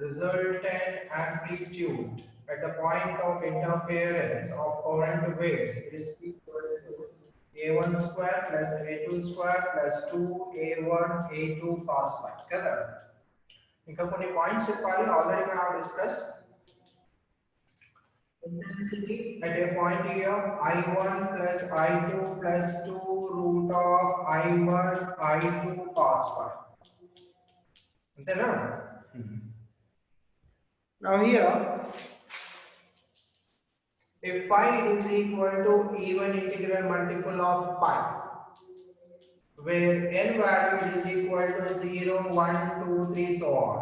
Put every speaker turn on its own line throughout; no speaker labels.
resultant amplitude at the point of interference of current waves is equal to a1 square plus a2 square plus 2a1 a2 cos phi కదా ఇంకా కొన్ని points చెప్పాలి already we have discussed intensity at a point here I1 plus I2 plus 2 root of I1 I2 cos phi అంతేనా now here if phi is equal to even integral multiple of pi where n value is equal to 0 1 2 3 so on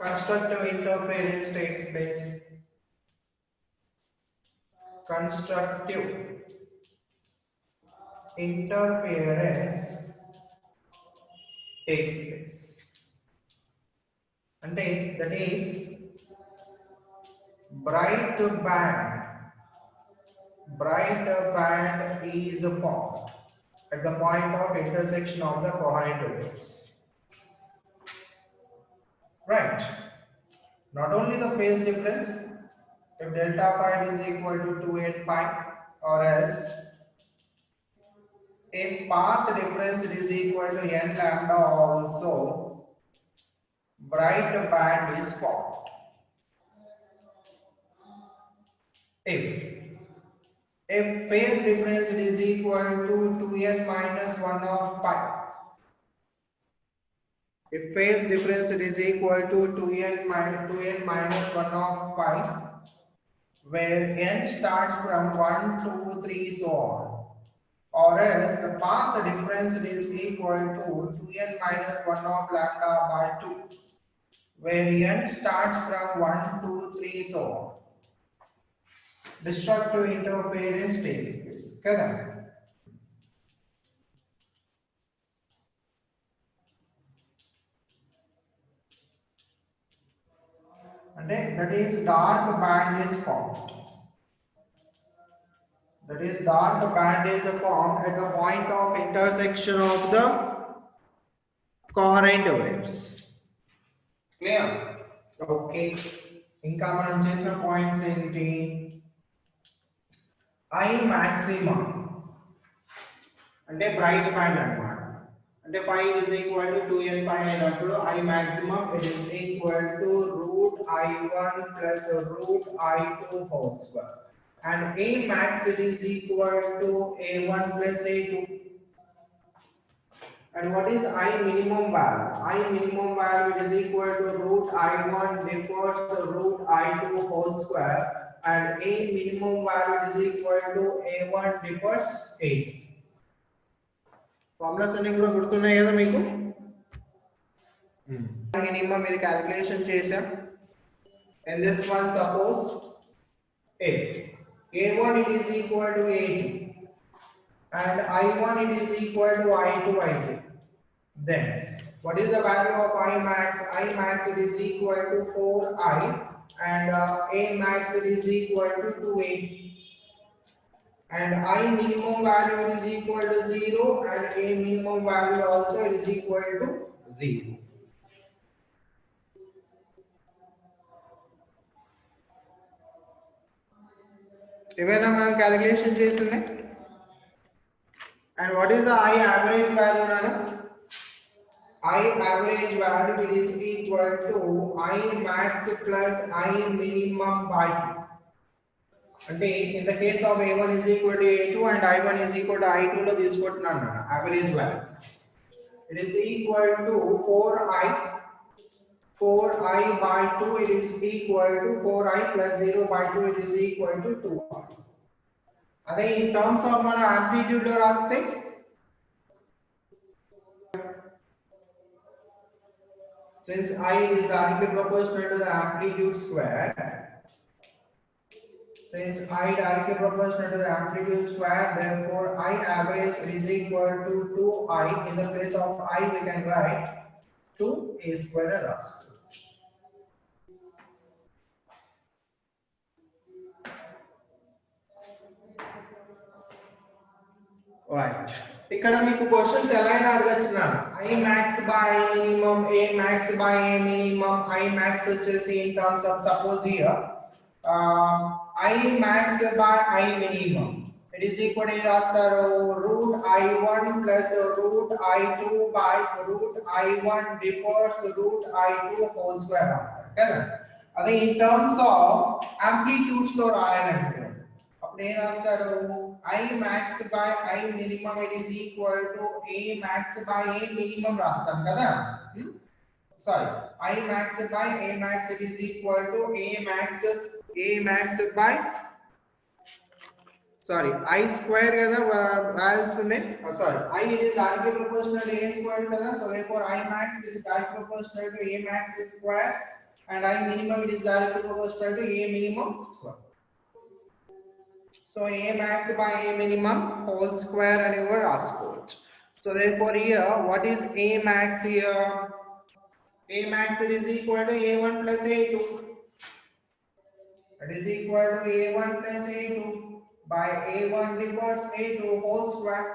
constructive interference takes place constructive interference takes place అంటే that is bright band is formed at the point of intersection of the coherent waves, right? Not only the phase difference if delta phi is equal to 2n pi or else if path difference is equal to n lambda also bright band is formed. If phase difference is equal to 2n minus 1 of pi, if phase difference is equal to 2n minus 1 of pi, where n starts from 1, 2, 3, so on, or else the path difference is equal to 2n minus 1 of lambda by 2, where n starts from 1, 2, 3, so on. Destructive interference takes place కదా అంటే that is dark band is formed at the point of intersection of the coherent waves clear okay ఇంకా మనం చేసిన points ఏంటి I maximum అంటే bright band అన్నమాట అంటే phi is equal to 2n pi అయినప్పుడు I maximum it is equal to root I1 plus root I2 whole square and A max it is equal to A1 plus A2 and what is I minimum value? I minimum value is equal to root I1 divided root I2 whole square and A minimum value is equal to A1 divided 8. Formulas అన్ని కూడా గుర్తున్నాయి కదా మీకు minimum ఇది calculation చేసాం and this one suppose 8 A1 it is equal to 8 and I1 it is equal to I2 then what is the value of I max? I max it is equal to 4I and A max it is equal to 2A and I minimum value is equal to 0 and A minimum value also is equal to 0. ఇవేనా మనం calculation చేసింది and what is the I average value nana I average value it is equal to I max plus I minimum by 2 అంటే in the case of A1 is equal to A2 and I1 is equal to I2 లో తీసుకుంటున్నాను నేను average value it is equal to 4I by 2 it is equal to 4I plus 0 by 2 it is equal to 2I అదే in terms of మన amplitude లో రాస్తే since I is directly proportional to the amplitude square therefore I average is equal to 2I in the place of I we can write 2A square rastu right ఇక్కడ మీకు questions ఎలా అయినా అడగచ్చున్నాను. I max by I minimum, A max by A minimum. I max వచ్చేసి in terms of suppose here I max by I minimum. It is equal to రాస్తారు root I1 plus root I2 by root I1 divided root I2 whole square రాస్తారు కదా. అదే in terms of amplitudes లో రాయాలంటే అప్పుడు ఏం రాస్తారు I max by I minimum it is equal to A max by A minimum రాస్తాం కదా. Sorry, I max by A max it is equal to A max by sorry I square kada రాయాల్సిందే. Sorry, I it is directly proportional to A square kada, so therefore I max it is directly proportional to A max square and I minimum it is directly proportional to A minimum square. So A max by A minimum whole square and over రాసుకోవచ్చు. So therefore here what is A max here? A max it is equal to A1 plus A2. It is equal to A1 plus A2 by A1 divided A2 whole square.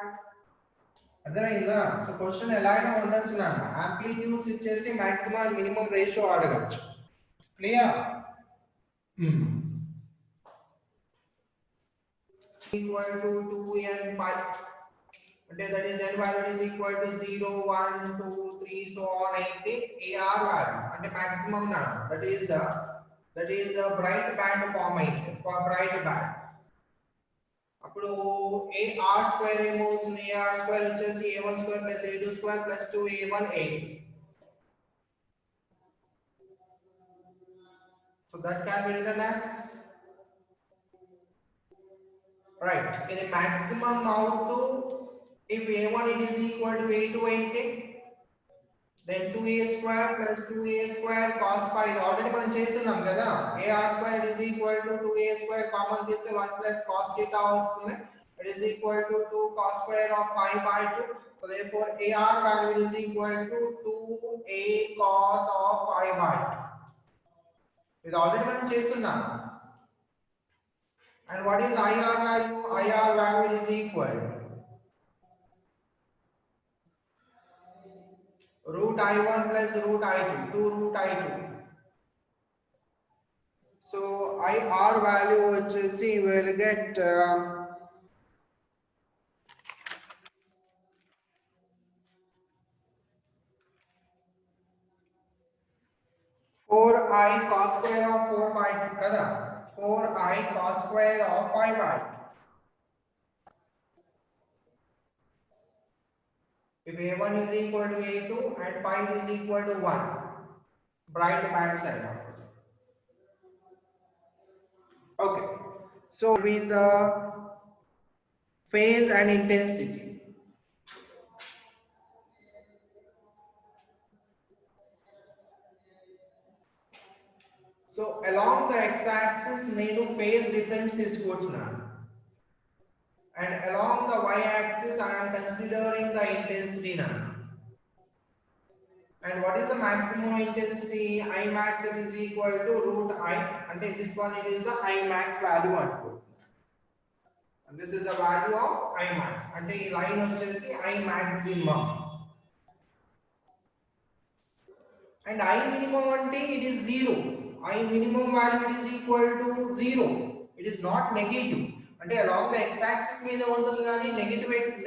అర్థమైందా? So question ఎలా అయినా ఉండొచ్చు నాన్న. ఆంప్లిట్యూడ్స్ ఇచ్చేసి maximum minimum ratio అడగచ్చు. Clear? Equal to 2n pi. Okay, that is n value is equal to 0, 1, 2, 3, so on అయితే AR value అంటే maximum నా. That is the bright band form అయితే for bright band. అప్పుడు AR square ఏమవుతుంది? AR square వచ్చేసి A1 square plus A2 square plus 2A1 8. So that can be written as right in a maximum out to if A1 it is equal to A2 then 2A square plus 2A square cos pi already మనం చేస్తున్నాం కదా. AR square it is equal to 2A square common తీస్తే 1 plus cos theta వస్తుంది. It is equal to 2 cos square of 5 by 2. So therefore AR value is equal to 2A cos of 5 by 2. ఇది already మనం చేస్తున్నాం. And what is IR value? IR value is equal root I1 plus root I2, 2 root I2. So IR value వచ్చేసి will get 4I cos square of 4 by 2 kada. 4I cos square of 5 by 2. If A1 is equal to A2 and 5 is equal to 1, bright band side. Okay, so with the phase and intensity. So along the x-axis, నేను phase difference తీసుకుంటున్నాను. And along the y-axis, I am considering the intensity now. And what is the maximum intensity? I max it is equal to root I. And this one it is the I max value. And this is the value of I max. And the line వచ్చేసి I maximum. And I minimum అంటే it is 0. I minimum value is equal to 0. It is not negative. అంటే along the x axis మీద ఉంటుంది కానీ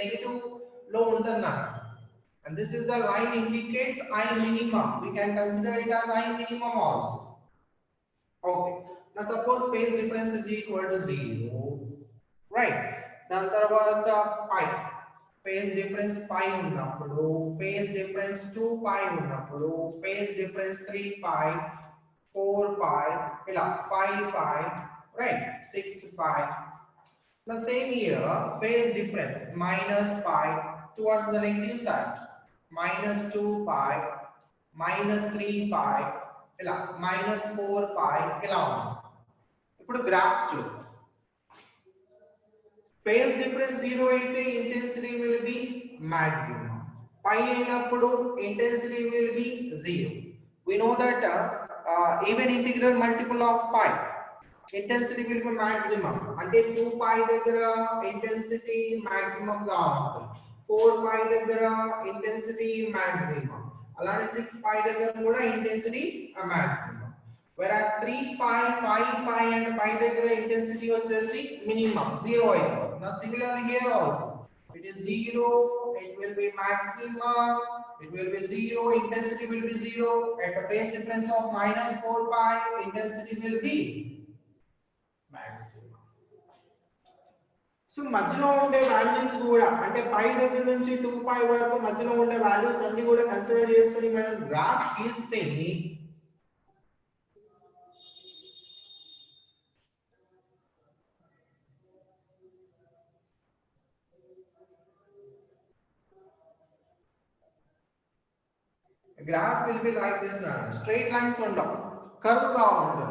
negative లో ఉంటుంది. And this is the line indicates I minimum. We can consider it as I minimum also. Okay. Now suppose phase difference is equal to 0. Right. దాని తర్వాత pi. Phase difference pi ఉన్నప్పుడు, phase difference 2 pi ఉన్నప్పుడు, phase difference 3 pi, 4 pi, ఇలా 5 pi, right? 6 pi. The same here, phase difference minus pi towards the negative side, minus 2 pi, minus 3 pi, ఇలా minus 4 pi, ఇలా ఉంది. ఇప్పుడు graph చూడు. Phase difference 0 అయితే intensity will be maximum. Pi అయినప్పుడు intensity will be 0. We know that even integral multiple of pi, intensity will be maximum. అంటే 2 pi దగ్గర intensity maximum గా ఉంటుంది. 4 pi దగ్గర intensity maximum, అలానే 6 pi దగ్గర కూడా intensity maximum, whereas 3 pi, 5 pi and pi దగ్గర intensity వచ్చేసి minimum 0 అయిపోతుంది. Now similarly here also it is 0, it will be maximum, it will be 0, intensity will be 0. At a phase difference of minus 4 pi, intensity will be maximum. So మధ్యలో ఉండే values కూడా అంటే పై దగ్గర నుంచి 2 పై వరకు మధ్యలో ఉండే వాల్యూస్ అన్ని కూడా కన్సిడర్ చేసుకొని మనం గ్రాఫ్ గీస్తే graph will be like this now. Straight lines ఉండవు, కర్వ్ గా ఉంటుంది.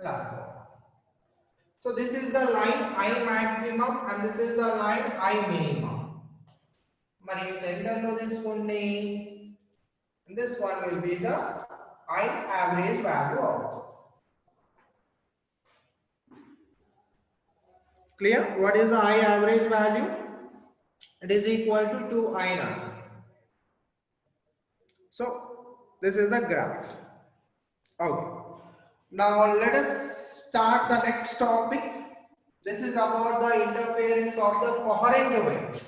Last one. So this is the line I maximum and this is the line I minimum. మరి సెంటర్ లో తీసుకుంటే this one will be the I average value of. Clear? What is the I average value? It is equal to 2I naught. So this is the graph. Okay. Now let us start the next topic. This is about the interference of the coherent waves,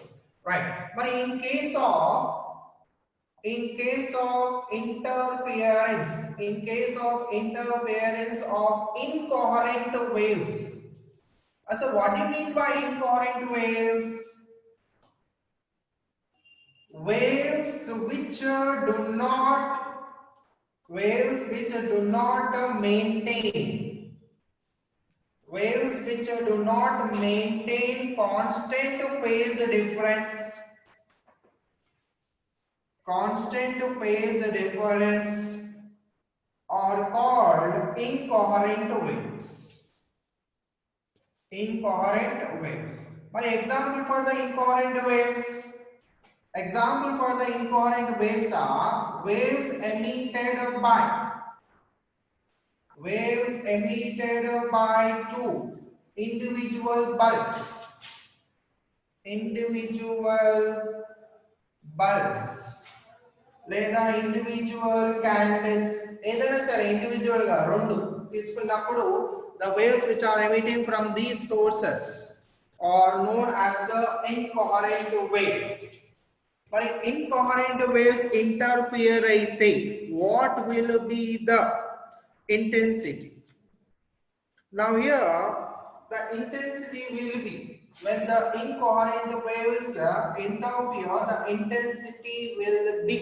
right? But in case of interference of incoherent waves. So what do you mean by incoherent waves? Waves which do not maintain constant phase difference are called incoherent waves. My example for the incoherent waves are waves emitted by two individual bulbs లేదా individual candles, ఏదైనా సరే individual గా రెండు తీసుకున్నప్పుడు the waves which are emitting from these sources are known as the incoherent waves. But incoherent waves interfere అయితే what will be the intensity? Now here the intensity will be, when the incoherent waves interfere, the intensity will be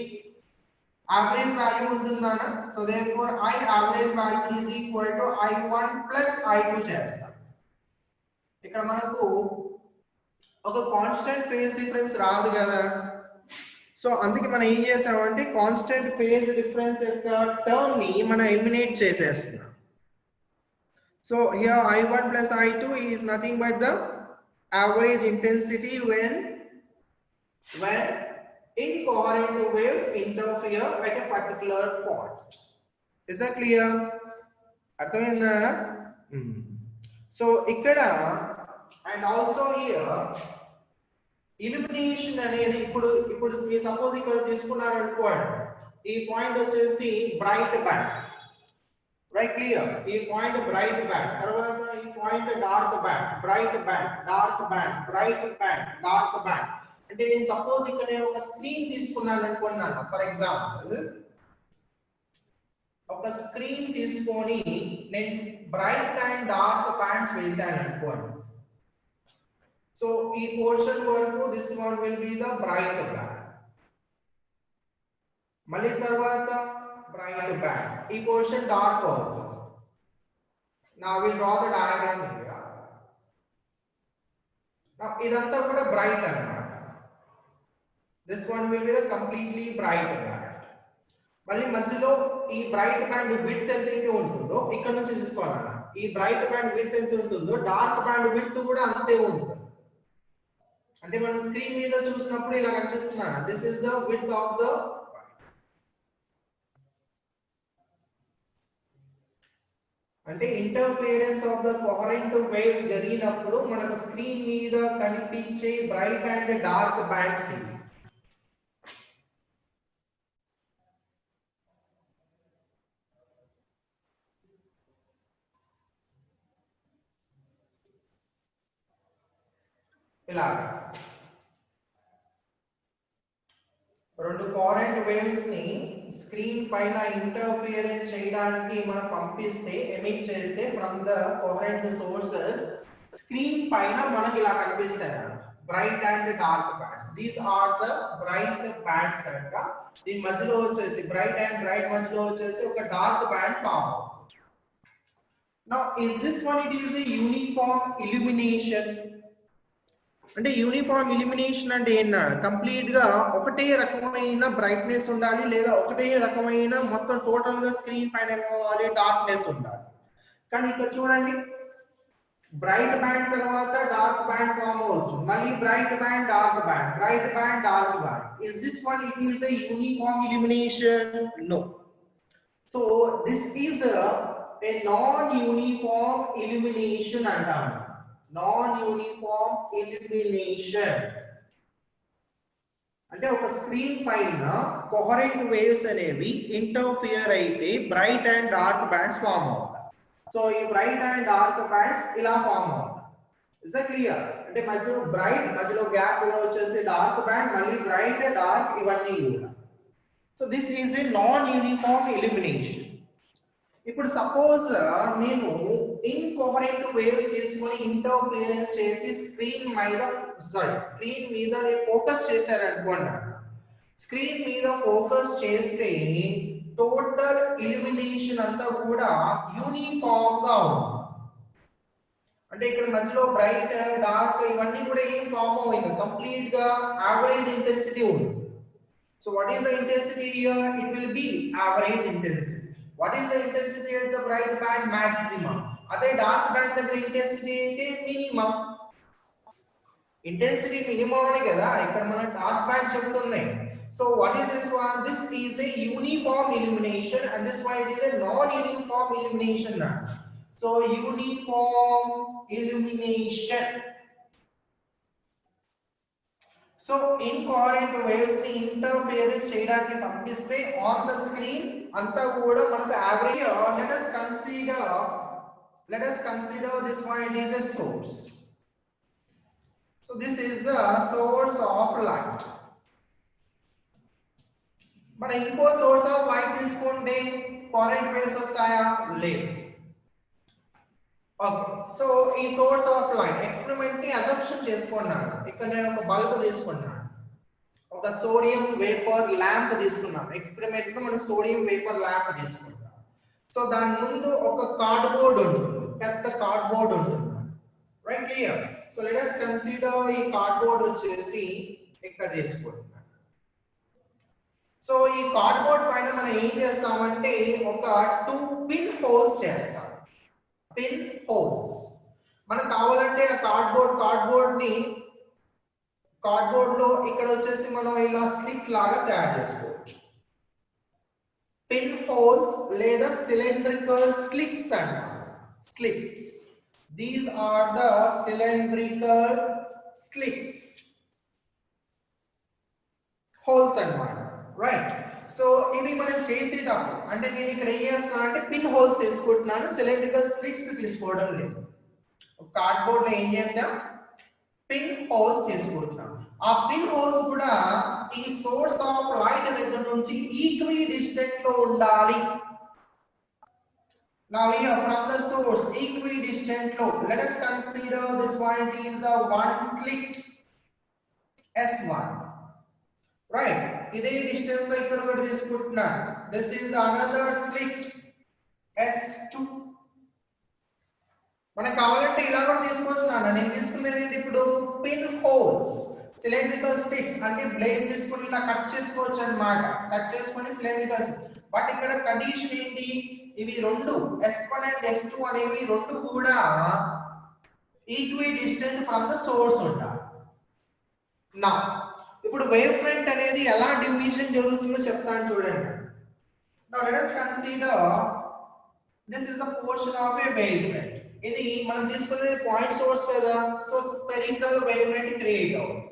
average value ఉంటుందన్న. So therefore I average value is equal to I1 plus I2 చేస్తాం. ఇక్కడ మనకు ఒక constant phase difference రాదు కదా, so అందుకే మనం ఏం చేసామంటే కాన్స్టెంట్ ఫేజ్ డిఫరెన్స్ యొక్క టర్మ్ ని మనం ఎలిమినేట్ చేసేస్తున్నాం. So here I1 plus I2 is nothing but the average intensity when incoherent waves interfere at a particular point. Is that clear? అర్థమైందా? So ఇక్కడ and also here illumination అనేది ఇప్పుడు మీరు suppose ఇక్కడ తీసుకున్నారు అనుకోండి, ఈ పాయింట్ వచ్చేసి బ్రైట్ బ్యాండ్, రైట్? క్లియర్? ఈ పాయింట్ బ్రైట్ బ్యాండ్, తర్వాత ఈ point dark band, bright band, dark band, bright band, dark band. అంటే నేను సపోజ్ ఇక్కడ ఒక స్క్రీన్ తీసుకున్నాను అనుకున్నాను, ఫర్ ఎగ్జాంపుల్ ఒక స్క్రీన్ తీసుకొని నేను బ్రైట్ అండ్ డార్క్ బ్యాండ్స్ వేసాను అనుకోండి. సో ఈ పోర్షన్ వరకు this one will be the bright band, మళ్ళీ తర్వాత బ్రైట్ బ్యాండ్, ఈ పోర్షన్ డార్క్ అవుతుంది. Now we draw the diagram here. Now ఇదంతా కూడా బ్రైట్ అన్నమాట. This one will be the completely bright band. మళ్ళీ మధ్యలో ఈ బ్రైట్ బ్యాండ్ విడ్త్ ఎంత ఉంటుందో ఇక్కడ నుంచి తీసుకోవాలన్న, ఈ బ్రైట్ బ్యాండ్ విడ్త్ ఎంత ఉంటుందో డార్క్ బ్యాండ్ విడ్త్ కూడా అంతే ఉంటుంది. అంటే మనం స్క్రీన్ మీద చూసినప్పుడు ఇలా కనిపిస్తున్నాను, this is the width of the అంటే interference of the coherent waves జరిగినప్పుడు మనకు స్క్రీన్ మీద కనిపించే బ్రైట్ అండ్ డార్క్ బ్యాండ్స్ ఇవి. ఇలా రెండు కోరెంట్ వేవ్స్ ని స్క్రీన్ పైన ఇంటర్ఫియరెన్స్ చేయడానికి మనం పంపిస్తే ఎమిట్ చేస్తే from the coherent sources screen పైన మనకి ఇలా కనిపిస్తాయి bright and dark bands. These are the bright bands అంట. దీని మధ్యలో వచ్చేసి బ్రైట్ అండ్ బ్రైట్ మధ్యలో వచ్చేసి ఒక డార్క్ బ్యాండ్ ఫామ్ అవుతుంది. Now is this one it is a uniform illumination? అంటే యూనిఫామ్ ఇల్యూమినేషన్ అంటే ఏంటంటే కంప్లీట్ గా ఒకటే రకమైన బ్రైట్నెస్ ఉండాలి లేదా ఒకటే రకమైన మొత్తం టోటల్ గా స్క్రీన్ పైన డార్క్నెస్ ఉండాలి. కానీ ఇక్కడ చూడండి బ్రైట్ బ్యాండ్ తర్వాత డార్క్ బ్యాండ్ ఫామ్ అవుతుంది, మళ్ళీ bright band dark band, bright band dark band. Is this one it is the uniform illumination? No. So this is a non-uniform illumination అంటాము. Non-uniform illumination అంటే ఒక స్క్రీన్ పైన coherent waves అనేవి interfere అయితే bright and dark bands form అవుతాయి. So ఈ bright and dark bands ఇలా form అవుతాయి. Is that clear? అంటే మధ్యలో బ్రైట్, మధ్యలో గ్యాప్ లో వచ్చేసి డార్క్ బ్యాండ్, మళ్ళీ బ్రైట్ డార్క్ ఇవన్నీ కూడా. So this is a non uniform illumination. ఇప్పుడు సపోజ్ నేను ఇన్కోహరెంట్ వేవ్స్ తీసుకొని ఇంటర్ఫియరెన్స్ చేసి స్క్రీన్ మీద నేను ఫోకస్ చేశాను అనుకోండి. స్క్రీన్ మీద ఫోకస్ చేస్తే టోటల్ ఇల్యూమినేషన్ అంతా కూడా యూనిఫామ్ గా ఉంది. అంటే ఇక్కడ మధ్యలో బ్రైట్ డార్క్ ఇవన్నీ కూడా ఏం ఫామ్ అవ్వదు, కంప్లీట్ గా యావరేజ్ ఇంటెన్సిటీ ఉంది. So what is the intensity here? It will be average intensity. What is the intensity at the bright band? Maximum. Adhe dark band దగ్గర intensity అయితే minimum. Intensity minimum అనే కదా ఇక్కడ మన dark band చెప్తున్నాయి. So what is this one? This is a uniform illumination and this one it is a non-uniform illumination now. So uniform illumination. So incoherent waves ని interference చేయడానికి పంపిస్తే on the screen అంతా కూడా మనకు average. let us consider this one is a source. So this is the source of light. మన ఇంకో source of light తీసుకుంటే current waves వస్తాయా? లేదు. ఓకే, సో ఈ సోర్స్ ఆఫ్ లైట్ ఎక్స్పెరిమెంట్ ని అజంప్షన్ చేసుకున్నాను. ఇక్కడ నేను ఒక బల్బ్ తీసుకున్నాను, ఒక సోడియం వేపర్ ల్యాంప్ తీసుకున్నాం. ఎక్స్పెరిమెంట్ లో మనం సోడియం వేపర్ ల్యాంప్ తీసుకుంటాం. సో దాని ముందు ఒక కార్డ్బోర్డ్ ఉంటుంది, పెద్ద కార్డ్బోర్డ్ ఉంటుంది. Right, clear? So let us consider ఈ కార్డ్బోర్డ్ వచ్చేసి ఇక్కడ తీసుకుంటున్నాం. సో ఈ కార్డ్బోర్డ్ పైన మనం ఏం చేస్తామంటే ఒక 2 పిన్ హోల్స్ చేస్తాం. పిన్ హోల్స్ మనకు కావాలంటే ఆ కార్డ్బోర్డ్ లో ఇక్కడ వచ్చేసి మనం ఇలా స్లిట్ లాగా తయారు చేసుకోవచ్చు. పిన్ హోల్స్ లేదా సిలిండ్రికల్ స్లిట్స్ అంటారు. Slits, these are the cylindrical slits, holes అన్నమాట. రైట్, సో ఇవి మనం చేసేటప్పుడు అంటే నేను ఇక్కడ ఏం చేస్తున్నాను అంటే పిన్ హోల్స్ వేసుకుంటున్నాను, సిలిండ్రికల్ స్లిట్స్ తీసుకోవడం లేదు. కార్డ్బోర్డ్ లో ఏం చేసాం? పిన్ హోల్స్ తీసుకుంటున్నాం. ఆ పిన్ హోల్స్ కూడా ఈ సోర్స్ ఆఫ్ లైట్ దగ్గర నుంచి ఈక్వి డిస్టెంట్ లో ఉండాలి. Now here from the source equidistant low, let us consider this point is the one slit S1. Right, ఇదే డిస్టెన్స్ లో ఇక్కడ ఒకటి తీసుకుంటున్నాను. This is the another slit S2. మనకు కావాలంటే ఇలా కూడా తీసుకోవచ్చున్నాను. నేను తీసుకునేది ఏంటి ఇప్పుడు? పిన్ హోల్స్, సిలిండ్రికల్ స్టిక్స్ అంటే బ్లేడ్ తీసుకొని ఇలా కట్ చేసుకోవచ్చు అన్నమాట. కట్ చేసుకొని సిలిండ్రికల్, బట్ ఇక్కడ కండిషన్ ఏంటి? ఇవి రెండు S1 అండ్ S2 అనేవి రెండు కూడా equi distant from the source ఉండాలి. నా ఇప్పుడు వేవ్ ఫ్రంట్ అనేది ఎలా డివిజన్ జరుగుతుందో చెప్తాను చూడండి. Now let us consider this is the portion of a wave front. ఇది మనం తీసుకునే పాయింట్ సోర్స్ కదా, so spherical wave front create అవుతుంది.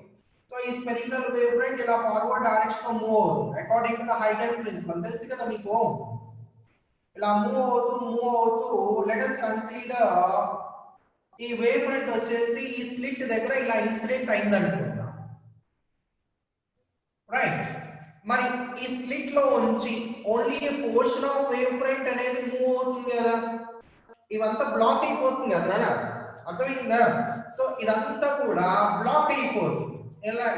సో ఈ స్పెరికల్ వేవ్ ఫ్రంట్ ఇలా ఫార్వర్డ్ డైరెక్షన్ లో మూవ్ అవుతుంది according to the Huygens principle. తెలుసు కదా మీకు, ఇలా మూవ్ అవుతూ లెట్ us కన్సిడర్ ఈ వేవ్ ఫ్రంట్ వచ్చేసి ఈ స్లిట్ దగ్గర ఇలా ఇన్సిడెంట్ అయింది అనుకుందాం, రైట్. మరి ఈ స్లిట్ లో ఉంచి only portion of wave front అనేది మూవ్ అవుతుంది కదా, ఇవంతా బ్లాక్ అయిపోతుంది కదా, అర్థమైందా? సో ఇదంతా కూడా బ్లాక్ అయిపోతుంది,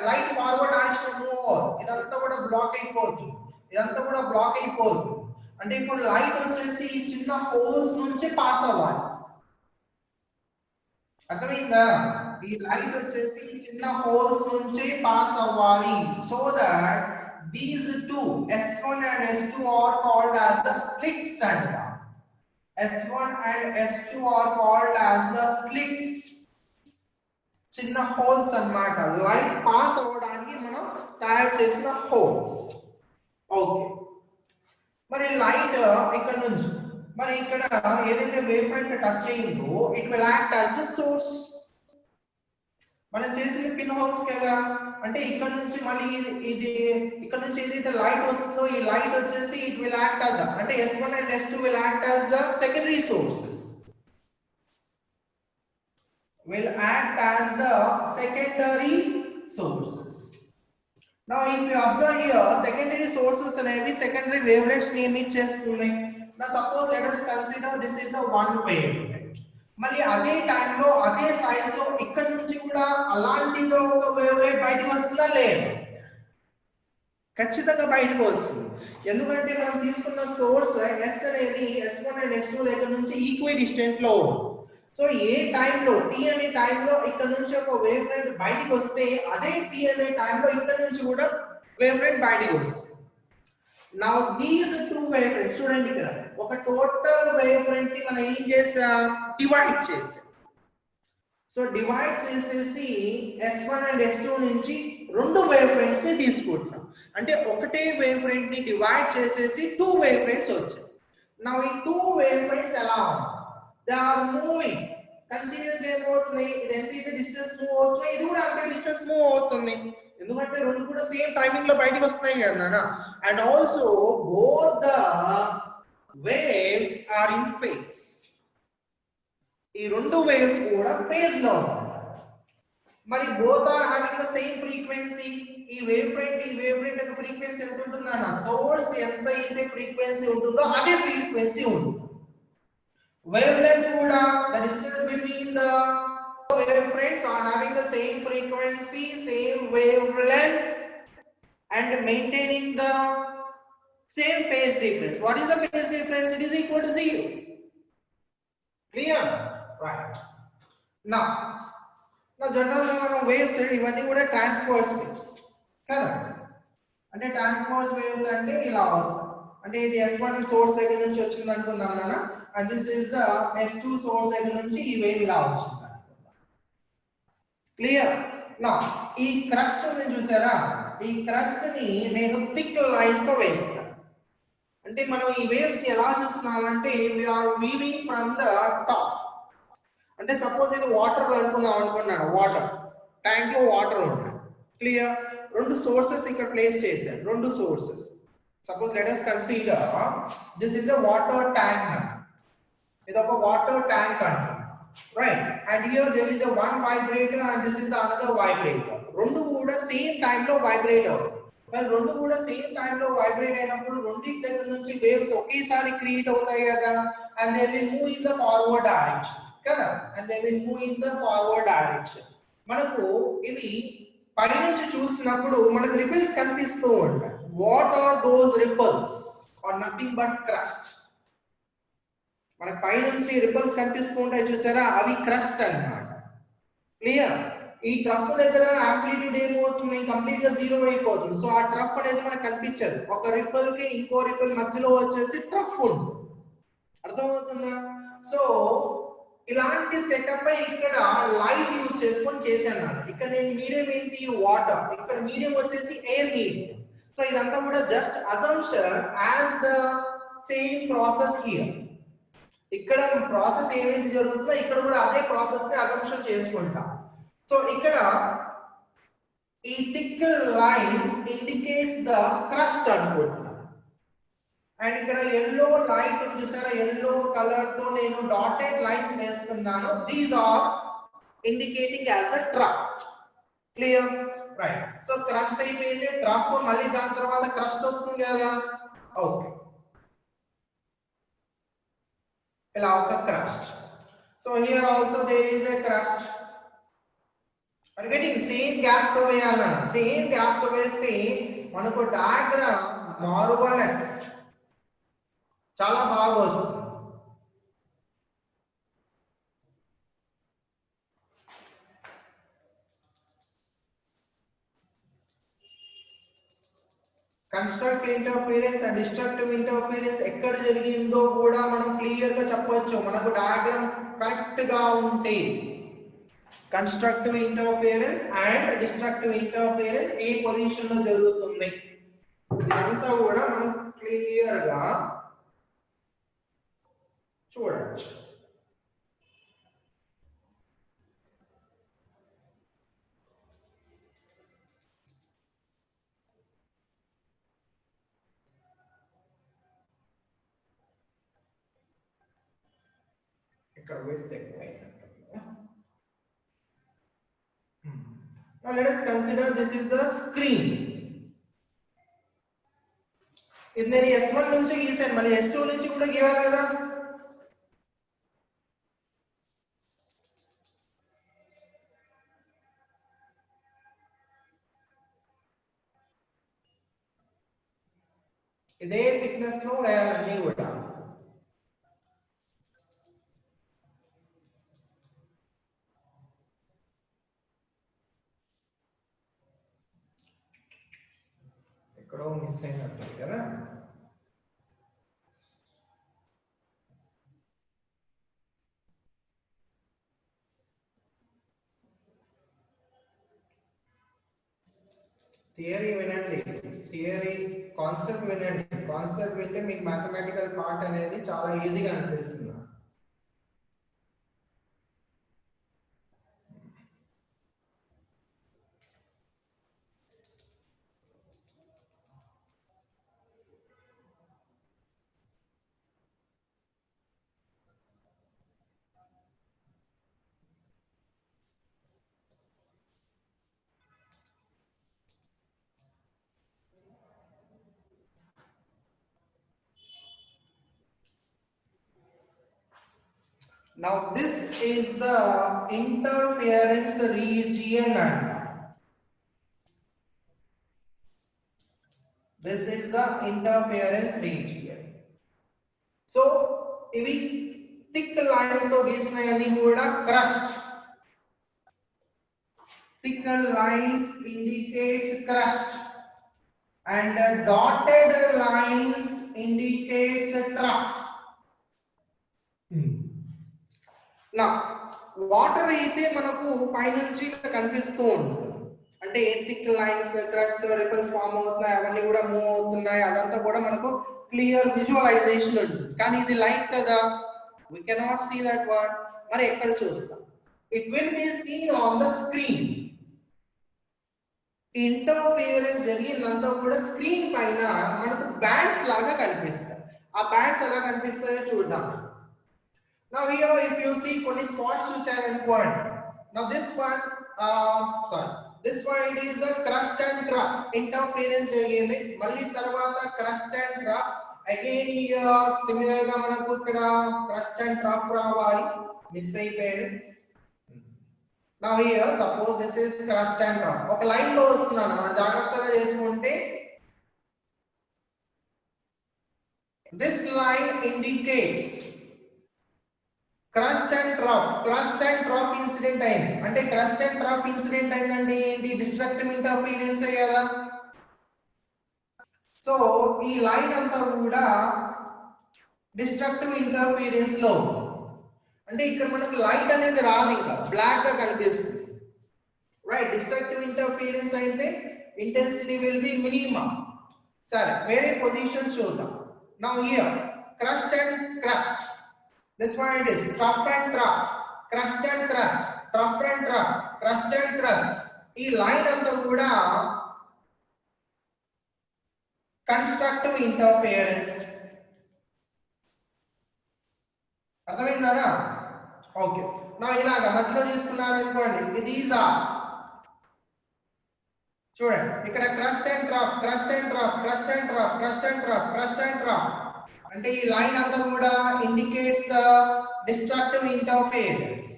లైట్ ఫార్వర్డ్ డైరెక్షన్ మూవ్ అవుతుంది, ఇదంతా కూడా బ్లాక్ అయిపోతుంది, ఇదంతా కూడా బ్లాక్ అయిపోతుంది. అంటే ఇప్పుడు లైట్ వచ్చేసి ఈ చిన్న హోల్స్ నుంచి పాస్ అవ్వాలి, అర్థమైందా? ఈ లైట్ వచ్చేసి చిన్న హోల్స్ నుంచి పాస్ అవ్వాలి. So that these two S1 and S2 are called as the slits అంట. S1 and S2 are called as the slits, చిన్న హోల్స్ అన్నమాట, లైట్ పాస్ అవ్వడానికి మనం తయారు చేసిన హోల్స్. ఓకే, మరి లైట్ ఇక్కడ నుంచి మరి ఇక్కడ ఏదైతే వేవ్ ఫ్రంట్ టచ్ అయ్యిందో it will act as the source. మనం చేసిన పిన్ హోల్స్ కదా, అంటే ఇక్కడ నుంచి మళ్ళీ ఇది ఇక్కడ నుంచి ఏదైతే లైట్ వస్తుందో ఈ లైట్ వచ్చేసి ఇట్ విల్ యాక్ట్ యాజ్ అంటే S1 and S2 will act as the secondary sources, will act as the secondary sources. Now if you observe here, secondary sources అనేవి secondary wavelets ని emit చేస్తున్నాయి. Now suppose let us consider this is the one wavelet. మళ్ళీ అదే టైంలో అదే size లో ఇక్కడ నుంచి కూడా అలాంటిదో ఒక వేవ్లెట్ బయటకు వస్తుందా? లేదు, ఖచ్చితంగా బయటకు వస్తుంది. ఎందుకంటే మనం తీసుకున్న సోర్స్ S అనేది S1 and S2 దగ్గర నుంచి ఈక్వల్ డిస్టెంట్ లో ఉంది. సో ఏ టైంలో t అనే టైంలో ఇక్కడ నుంచి ఒక వేవ్ ఫ్రంట్ బయటకు వస్తే అదే t అనే టైంలో ఇక్కడ నుంచి కూడా వేవ్ ఫ్రంట్ బయటకు వస్తుంది. Now these two wave fronts చూడండి, ఇక్కడ ఒక టోటల్ వేవ్ ఫ్రంట్ ని మనం ఏం చేసాం, డివైడ్ చేసాం. సో డివైడ్ చేసేసి S1 and S2 నుంచి రెండు వేవ్ ఫ్రంట్స్ ని తీసుకుంటున్నాం. అంటే ఒకటే వేవ్ ఫ్రంట్ ని డివైడ్ చేసేసి టూ వేవ్ ఫ్రంట్స్ వచ్చాయి. Now ఈ టూ వేవ్ ఫ్రంట్స్ ఎలా ఉన్నాయి, దే ఆర్ మూవింగ్ కంటిన్యూస్ గా అవుతుంది. ఇది ఎంత డిస్టెన్స్ మూవ్ అవుతుంది, ఇది కూడా అంతే డిస్టెన్స్ మూవ్ అవుతుంది, ఎందుకంటే రెండు కూడా సేమ్ టైమింగ్ లో బయటికి వస్తున్నాయి కదా నాన్న. And also both the waves are in phase, ఈ రెండు వేవ్స్ కూడా ఫేజ్ లో ఉన్నాయి. మరి both are having the same frequency. ఈ వేవ్ ఫ్రంట్ యొక్క ఫ్రీక్వెన్సీ ఎంత ఉంటుందన్న, సోర్స్ ఎంత అయితే ఫ్రీక్వెన్సీ ఉంటుందో అదే ఫ్రీక్వెన్సీ ఉంటుంది. వేవ్ లెంగ్త్ కూడా, the distance between the wave fronts are having the same frequency, same wavelength and maintaining the same phase difference. What is the phase difference? It is equal to 0. Clear? Right. Now generally మనం waves ఇవన్నీ కూడా transverse waves కదా, అంటే transverse waves అంటే ఇలా వస్తాయి. అంటే ఇది S1 సోర్స్ దగ్గర నుంచి వచ్చింది అనుకుందాం నాన్న, and this is the S2 source దగ్గర నుంచి ఈ వేవ్ ఇలా వచ్చింది. క్లియర్? నా ఈ క్రస్ట్ ని చూసారా, ఈ క్రస్ట్ ని నేను థిక్ లైన్స్ తో వేస్తాను. అంటే మనం ఈ వేవ్స్ ని ఎలా చూస్తున్నామంటే we are weaving from the top. అంటే సపోజ్ ఇది వాటర్ అనుకుందాం అనుకున్నాను, వాటర్ ట్యాంక్ లో వాటర్ ఉన్నాయి. క్లియర్? రెండు సోర్సెస్ ఇక్కడ ప్లేస్ చేశాను, రెండు sources. Suppose let us consider this is a water tank. ఇది ఒక వాటర్ ట్యాంక్ అంట, right? And here there is a one vibrator and this is the another vibrator. రెండు కూడా సేమ్ టైం లో వైబ్రేట్ అవుతాయి. మరి రెండు కూడా సేమ్ టైం లో వైబ్రేట్ అయినప్పుడు రెండింటి దగ్గర నుంచి వేవ్స్ ఒకేసారి క్రియేట్ అవుతాయి కదా, and they will move in the forward direction కదా, and they will move in the forward direction. మనకు ఇవి పై నుంచి చూసినప్పుడు మనకు రిపిల్స్ కనిపిస్తూ ఉంటాయి. What are those ripples? Are nothing but crest. మనకు పై నుంచి రిపల్స్ కనిపిస్తూ ఉంటాయి చూసారా, అవి క్రస్ట్ అన్నమాట. క్లియర్? ఈ ట్రఫ్ దగ్గర యాంప్లిట్యూడ్ ఏమవుతుంది, కంప్లీట్ గా జీరో అయిపోతుంది. సో ఆ ట్రఫ్ అనేది మనకు కనిపించదు. ఒక రిపల్ కి ఇంకో రిపల్ మధ్యలో వచ్చేసి ట్రఫ్ ఉంటుంది. అర్థమవుతుందా? సో ఇలాంటి సెటప్ ఇక్కడ లైట్ యూజ్ చేసుకొని చేశాను. ఇక్కడ నేను మీడియం ఏంటి, వాటర్. ఇక్కడ మీడియం వచ్చేసి ఎయిర్ మీడియం. సో ఇదంతా కూడా just assumption as the same process here. ఇక్కడ ప్రాసెస్ ఏమైతే జరుగుతుందో ఇక్కడ కూడా అదే ప్రాసెస్ ని అజంప్షన్ చేసుకుంటాం. సో ఇక్కడ ఈ thick lines indicates the crest అనుకుంటున్నాను. అండ్ ఇక్కడ ఎల్లో లైట్ చూసారా, ఎల్లో కలర్ తో నేను డాటెడ్ లైన్స్ వేస్తున్నాను. These are indicating as a trough. Clear? Right. So crest అయిపోయింది, ట్రఫ్, మళ్ళీ దాని తర్వాత క్రస్ట్ వస్తుంది కదా. ఓకే, ఇలా ఒక crest. So here also there is a crest. Are getting same gap తో వేయాలన్నా, సేమ్ గ్యాప్ తో వేస్తే మనకు డయాగ్రామ్ మార్వెలస్, చాలా బాగా వస్తుంది. Constructive interference and destructive interference ఎక్కడ జరిగిందో కూడా మనం క్లియర్ గా చెప్పొచ్చు. మనకు డయాగ్రామ్ కరెక్ట్ గా ఉంటే constructive interference and destructive interference A position లో జరుగుతుంది ఇదంతా కూడా మనం క్లియర్ గా చూడొచ్చు. ఇక్కడ width ఎక్కువైంది. Now let us consider this is the screen. ఇది నేను S1 నుంచి గీసాను, మళ్ళీ S2 నుంచి కూడా గీయాలి కదా. ఇదే థిక్నెస్ లో వేయాలన్నీ కూడా. ఎక్కడో మిస్ అయినట్టు కదా. థియరీ వినండి, థియరీ కాన్సెప్ట్ వినండి. కాన్సెప్ట్ వింటే మీకు మ్యాథమెటికల్ పార్ట్ అనేది చాలా ఈజీగా అనిపిస్తుంది. Now this is the interference region. This is the interference region. So ఇవి థిక్ లైన్స్ తో గీసినవన్నీ కూడా crest. Thick lines indicates crest and dotted lines indicates trough. నా వాటర్ అయితే మనకు పైనుంచి కనిపిస్తూ ఉంటుంది, అంటే thick lines crest ripples form అవుతున్నాయి, అవన్నీ కూడా మూవ్ అవుతున్నాయి, అదంతా కూడా మనకు క్లియర్ విజువలైజేషన్ ఉంటుంది. కానీ ఇది లైట్ కదా, we cannot see that one. మరి ఎక్కడ చూస్తాం? It will be seen on the screen. Interference జరిగినంతా కూడా స్క్రీన్ పైన మనకు బ్యాండ్స్ లాగా కనిపిస్తాయి. ఆ బ్యాండ్స్ ఎలా కనిపిస్తాయో చూద్దాం. Now here if you see కొన్ని spots చూసారు అనుకోండి. Now this one this one it is a crust and trough. Interference జరిగింది, మళ్ళీ తర్వాత crust and trough. Again here similar గా మనకు ఇక్కడ crust and trough రావాలి, మిస్ అయిపోయింది. Now here suppose this is crust and trough. ఒక లైన్ లో వస్తున్నాను, మనం జాగ్రత్తగా చేసుకుంటే this line indicates crust and trough. Crust and trough incident అయింది అంటే crust and trough ఇన్సిడెంట్ అయిందండి ఏంటి? డిస్ట్రక్టివ్ ఇంటర్ఫిరెన్స్ కదా. సో ఈ లైన్ అంతా కూడా డిస్ట్రక్టివ్ ఇంటర్ఫిరెన్స్ లో, అంటే ఇక్కడ మనకు లైట్ అనేది రాదు, ఇంకా బ్లాక్ గా కనిపిస్తుంది. రైట్, డిస్ట్రక్టివ్ ఇంటర్ఫిరెన్స్ అయితే ఇంటెన్సిటీ విల్ బి మినిమం. సరే, వేరే పొజిషన్స్ చూద్దాం. Now here crust and crust. This one it is trough and trough, crust and crust, trough and trough, crust and crust. ఈ లైన్ అంతా కూడా constructive interference. అర్థమైందా? Okay. నా ఇలాగా మధ్యలో తీసుకున్నారు అనుకోండి, ఇది ఈజా. చూడండి ఇక్కడ crust and trap, crust and trap, crust and trap, crust and trap, crust and trap. అంటే ఈ లైన్ అంతా కూడా indicates the destructive interference.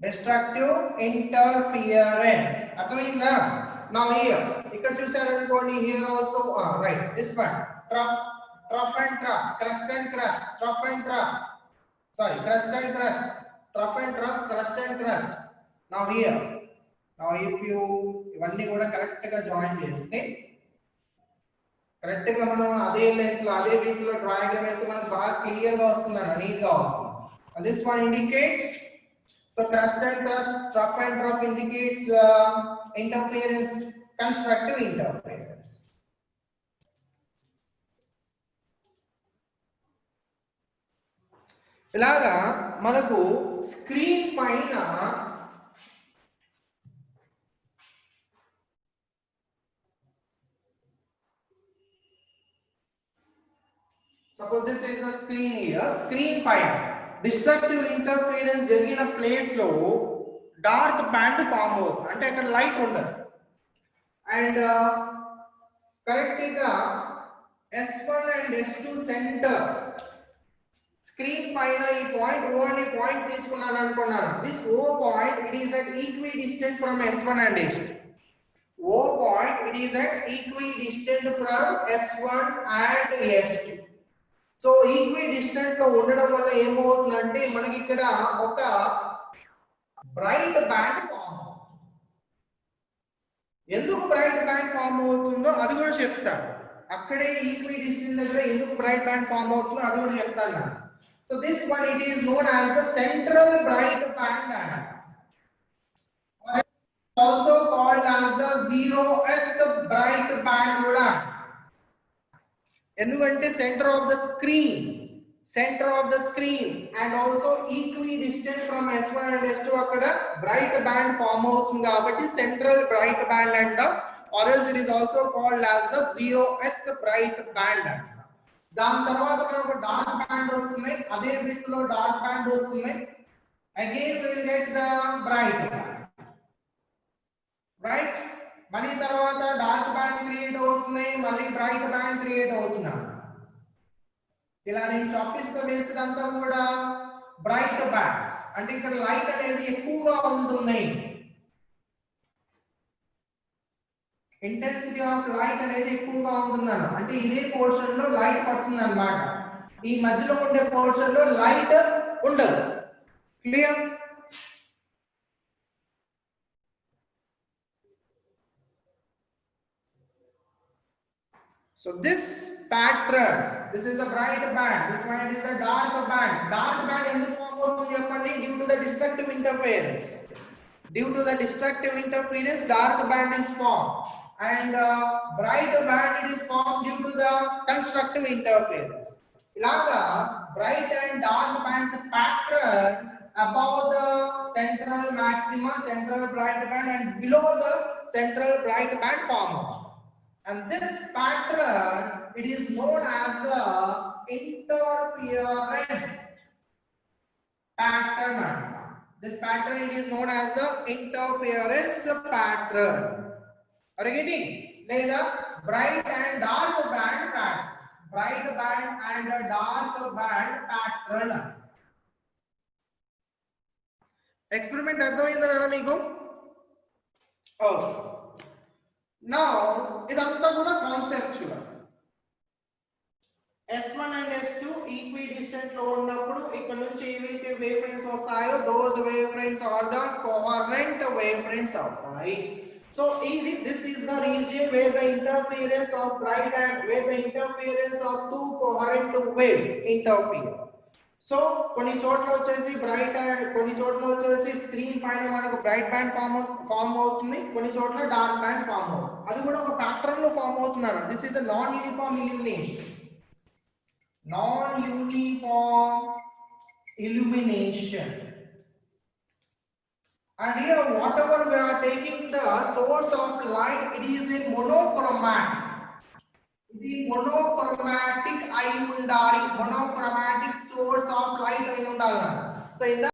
Destructive interference. అర్థమైందా? నా హియర్ ఇక్కడ చూసారు అనుకోండి, here also right this one trap, trough and trough, crust and crust, trough and trough, sorry, crust and crust, trough and trough, crust and crust. Now here, now if you ఇవన్నీ కూడా correct గా join చేస్తే, correct గా మనం అదే length లో అదే week లో డయాగ్రామ్ వేస్తే మనకు బాగా క్లియర్ గా వస్తుంది, నీట్ గా వస్తుంది. And this one indicates, so crust and crust, trough and trough indicates interference, constructive interference. ఇలాగా మనకు స్క్రీన్ పైన suppose this is the screen here, screen పైన డిస్ట్రక్టివ్ ఇంటర్ఫియరెన్స్ జరిగిన ప్లేస్ లో డార్క్ బ్యాండ్ ఫామ్ అవుతుంది, అంటే అక్కడ లైట్ ఉండదు. అండ్ కరెక్ట్ గా S1 and S2 centre screen పైన ఈ పాయింట్ O అనే పాయింట్ తీసుకున్నాను అనుకున్నాను. This O point it is at equi distant from S1 and S2. O point it is at equi distant from S1 and S2. So equi distant లో ఉండడం వల్ల ఏమవుతుందంటే మనకి ఇక్కడ ఒక బ్రైట్ బ్యాండ్ ఫామ్ అవుతుంది. ఎందుకు బ్రైట్ బ్యాండ్ ఫామ్ అవుతుందో అది కూడా చెప్తాను. అక్కడే ఈక్వి డిస్టెంట్ దగ్గర ఎందుకు బ్రైట్ బ్యాండ్ ఫామ్ అవుతుందో అది కూడా చెప్తాను. So this one it is known as the central bright band, or also called as the zeroth bright band కూడా. ఎందుకంటే centre of the screen and also equi distant from S1 and S2 అక్కడ bright band form అవుతుంది కాబట్టి central bright band అంట, or else it is also called as the zeroth bright band అంట. దాని తర్వాత మనకు డార్క్ బ్యాండ్ వస్తుంది, అదే బిట్ లో డార్క్ బ్యాండ్ వస్తుంది. Again will get the bright band, right? మళ్ళీ తర్వాత డార్క్ బ్యాండ్ క్రియేట్ అవుతుంది, మళ్ళీ బ్రైట్ బ్యాండ్ క్రియేట్ అవుతుంది. ఇలా నేను చప్పిస్తూ వేసినంతా కూడా బ్రైట్ బ్యాండ్స్, అంటే ఇక్కడ లైట్ అనేది ఎక్కువగా ఉంటుంది, ఇంటెన్సిటీ ఆఫ్ లైట్ అనేది ఎక్కువగా ఉంటుందన్న, అంటే ఇదే పోర్షన్ లో లైట్ పడుతుంది అన్నమాట. ఈ మధ్యలో ఉండే పోర్షన్ లో లైట్ ఉండదు. Clear? So this pattern, this is a bright band, this one is a dark band. Dark band ఎందుకు ఫామ్ అవుతుంది చెప్పండి? Due to the destructive interference. Due to the destructive interference, dark band is formed, and bright band it is formed due to the constructive interference. Ilaga bright and dark bands pattern above the central maxima, central bright band, and below the central bright band form. And this pattern it is known as the interference pattern. This pattern it is known as the interference pattern. Are you getting? లేదా bright and dark band pattern, bright band and a dark band pattern. Experiment అర్థమైందా మీకు? Okay. Now ఇదంతా కూడా conceptual. S1 and S2 equi distant లో ఉన్నప్పుడు ఇక్కడ నుంచి ఏవైతే వేవ్ ఫ్రంట్స్ వస్తాయో those wave fronts are the coherent wave fronts అవుతాయి. So this is the region where the interference of bright and where the interference of two coherent waves interfere. So కొన్ని చోట్ల వచ్చేసి బ్రైట్ అండ్ కొన్ని చోట్ల వచ్చేసి screen పైన మనకు bright band form అవుతుంది, కొన్ని చోట్ల డార్క్ బ్యాండ్ ఫామ్ అవుతుంది. అది కూడా ఒక ప్యాటర్న్ లో ఫామ్ అవుతున్నారు. This is the non uniform illumination. Non uniform illumination. And here, whatever we are taking the source of light, it is in monochromatic. It is monochromatic monochromatic source of light. So in the